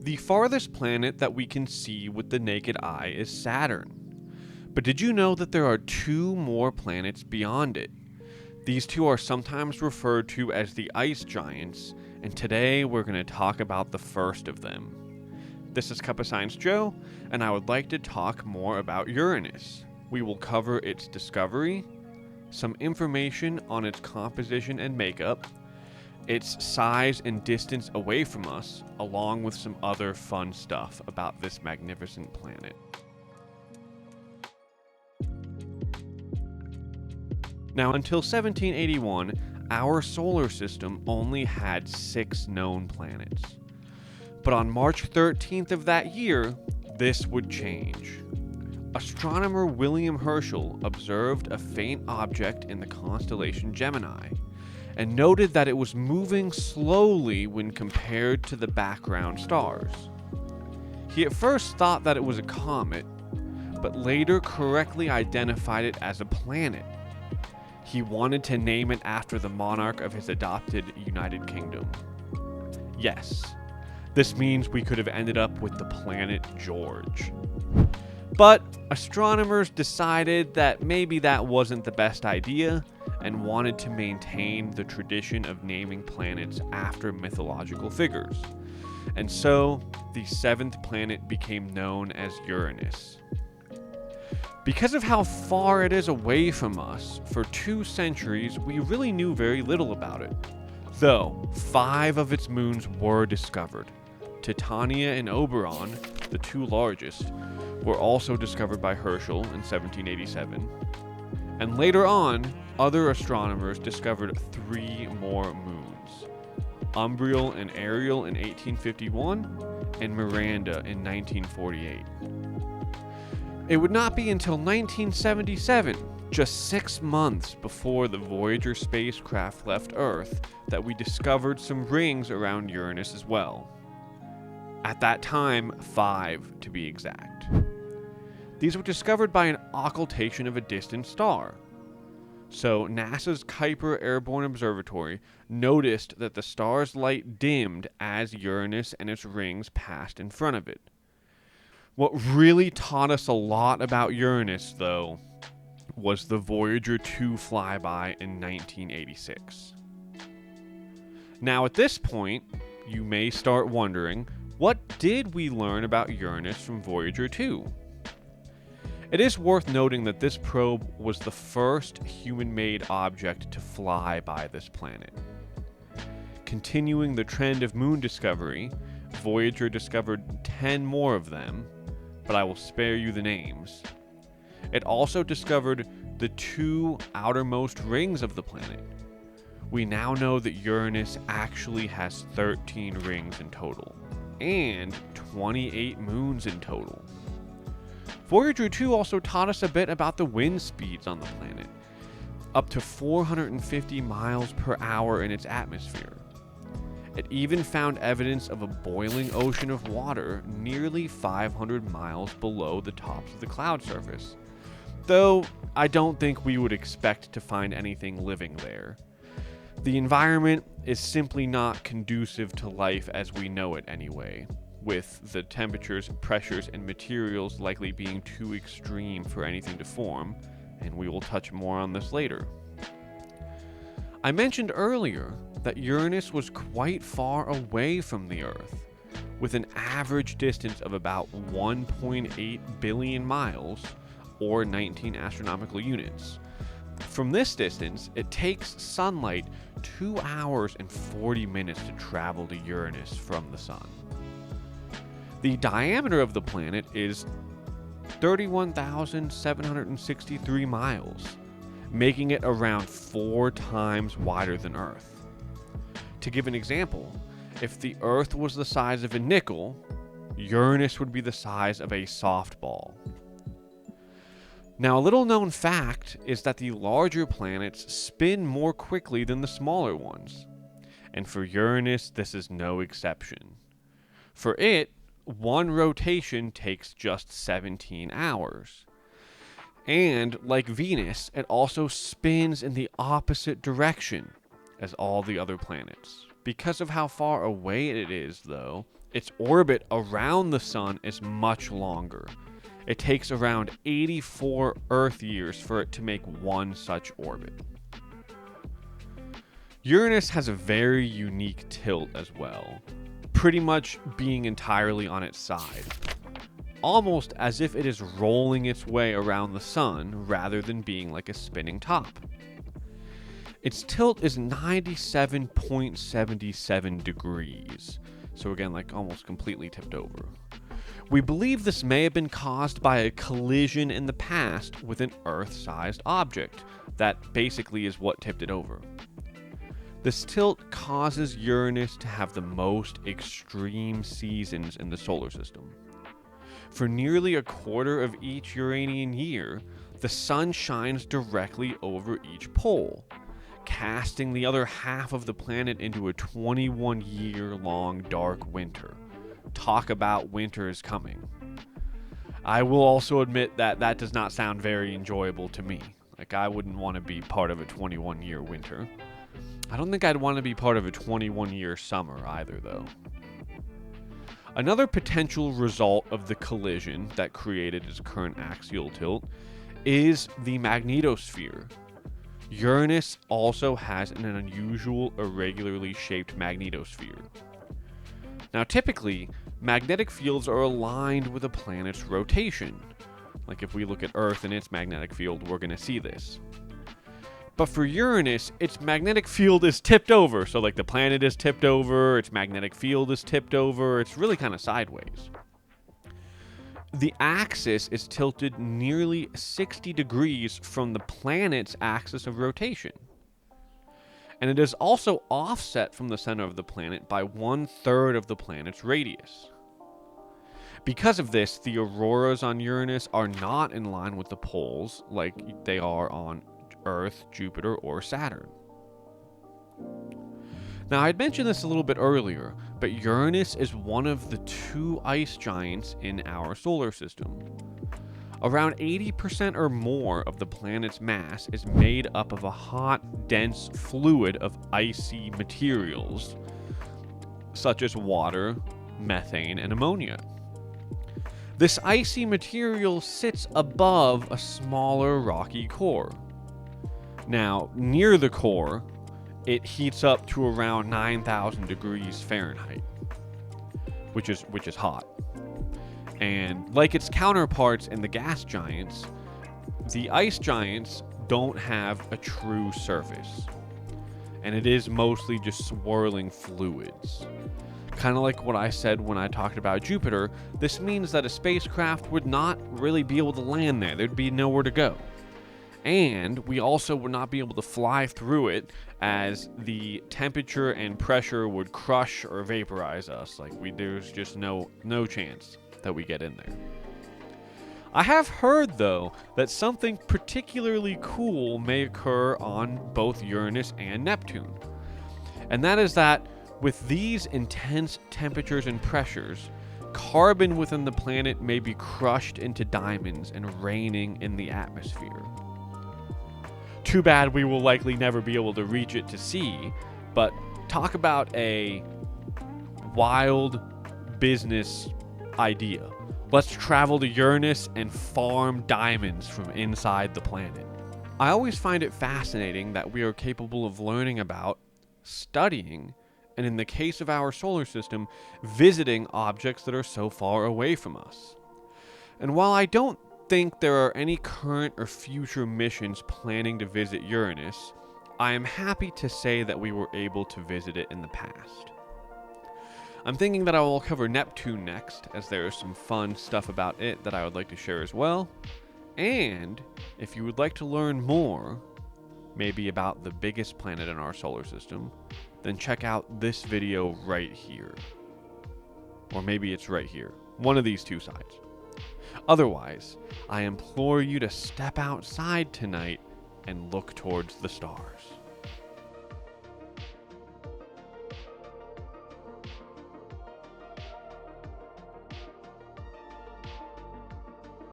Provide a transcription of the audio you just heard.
The farthest planet that we can see with the naked eye is Saturn. But did you know that there are 2 more planets beyond it? These 2 are sometimes referred to as the ice giants, and today we're going to talk about the first of them. This is Cuppa Science Joe, and I would like to talk more about Uranus. We will cover its discovery, some information on its composition and makeup, its size and distance away from us, along with some other fun stuff about this magnificent planet. Now, until 1781, our solar system only had 6 known planets. But on March 13th of that year, this would change. Astronomer William Herschel observed a faint object in the constellation Gemini, and noted that it was moving slowly when compared to the background stars. He at first thought that it was a comet, but later correctly identified it as a planet. He wanted to name it after the monarch of his adopted United Kingdom. Yes, this means we could have ended up with the planet George. But astronomers decided that maybe that wasn't the best idea, and wanted to maintain the tradition of naming planets after mythological figures. And so, the 7th planet became known as Uranus. Because of how far it is away from us, for 2 centuries we really knew very little about it. Though, 5 of its moons were discovered. Titania and Oberon, the 2 largest, were also discovered by Herschel in 1787. And later on, other astronomers discovered 3 more moons: Umbriel and Ariel in 1851, and Miranda in 1948. It would not be until 1977, just 6 months before the Voyager spacecraft left Earth, that we discovered some rings around Uranus as well. At that time, 5 to be exact. These were discovered by an occultation of a distant star. So NASA's Kuiper Airborne Observatory noticed that the star's light dimmed as Uranus and its rings passed in front of it. What really taught us a lot about Uranus, though, was the Voyager 2 flyby in 1986. Now at this point, you may start wondering, what did we learn about Uranus from Voyager 2? It is worth noting that this probe was the first human-made object to fly by this planet. Continuing the trend of moon discovery, Voyager discovered 10 more of them, but I will spare you the names. It also discovered the 2 outermost rings of the planet. We now know that Uranus actually has 13 rings in total, and 28 moons in total. Voyager 2 also taught us a bit about the wind speeds on the planet, up to 450 miles per hour in its atmosphere. It even found evidence of a boiling ocean of water nearly 500 miles below the tops of the cloud surface, though I don't think we would expect to find anything living there. The environment is simply not conducive to life as we know it anyway, with the temperatures, pressures, and materials likely being too extreme for anything to form, and we will touch more on this later. I mentioned earlier that Uranus was quite far away from the Earth, with an average distance of about 1.8 billion miles, or 19 astronomical units. From this distance, it takes sunlight 2 hours and 40 minutes to travel to Uranus from the Sun. The diameter of the planet is 31,763 miles, making it around 4 times wider than Earth. To give an example, if the Earth was the size of a nickel, Uranus would be the size of a softball. Now, a little known fact is that the larger planets spin more quickly than the smaller ones, and for Uranus this is no exception. For it, one rotation takes just 17 hours. And, like Venus, it also spins in the opposite direction as all the other planets. Because of how far away it is, though, its orbit around the sun is much longer. It takes around 84 Earth years for it to make one such orbit. Uranus has a very unique tilt as well, pretty much being entirely on its side, almost as if it is rolling its way around the sun rather than being like a spinning top. Its tilt is 97.77 degrees, so again, like almost completely tipped over. We believe this may have been caused by a collision in the past with an Earth-sized object that basically is what tipped it over. This tilt causes Uranus to have the most extreme seasons in the solar system. For nearly a quarter of each Uranian year, the sun shines directly over each pole, casting the other half of the planet into a 21-year-long dark winter. Talk about winter is coming. I will also admit that that does not sound very enjoyable to me. Like, I wouldn't want to be part of a 21-year winter. I don't think I'd want to be part of a 21-year summer either, though. Another potential result of the collision that created its current axial tilt is the magnetosphere. Uranus also has an unusual, irregularly shaped magnetosphere. Now, typically, magnetic fields are aligned with a planet's rotation. Like if we look at Earth and its magnetic field, we're going to see this. But for Uranus, its magnetic field is tipped over. So like the planet is tipped over, its magnetic field is tipped over. It's really kind of sideways. The axis is tilted nearly 60 degrees from the planet's axis of rotation. And it is also offset from the center of the planet by 1/3 of the planet's radius. Because of this, the auroras on Uranus are not in line with the poles like they are on Earth, Jupiter, or Saturn. Now, I'd mentioned this a little bit earlier, but Uranus is one of the 2 ice giants in our solar system. Around 80% or more of the planet's mass is made up of a hot, dense fluid of icy materials, such as water, methane, and ammonia. This icy material sits above a smaller rocky core. Now, near the core, it heats up to around 9,000 degrees Fahrenheit, which is hot. And like its counterparts in the gas giants, the ice giants don't have a true surface, and it is mostly just swirling fluids. Kind of like what I said when I talked about Jupiter, this means that a spacecraft would not really be able to land there. There'd be nowhere to go. And we also would not be able to fly through it, as the temperature and pressure would crush or vaporize us. There's just no chance that we get in there. I have heard, though, that something particularly cool may occur on both Uranus and Neptune. And that is that with these intense temperatures and pressures, carbon within the planet may be crushed into diamonds and raining in the atmosphere. Too bad we will likely never be able to reach it to see, but talk about a wild business idea. Let's travel to Uranus and farm diamonds from inside the planet. I always find it fascinating that we are capable of learning about, studying, and in the case of our solar system, visiting objects that are so far away from us. And while I don't think there are any current or future missions planning to visit Uranus, I am happy to say that we were able to visit it in the past. I'm thinking that I will cover Neptune next, as there is some fun stuff about it that I would like to share as well. And if you would like to learn more, maybe about the biggest planet in our solar system, then check out this video right here. Or maybe it's right here. One of these two sides. Otherwise, I implore you to step outside tonight and look towards the stars.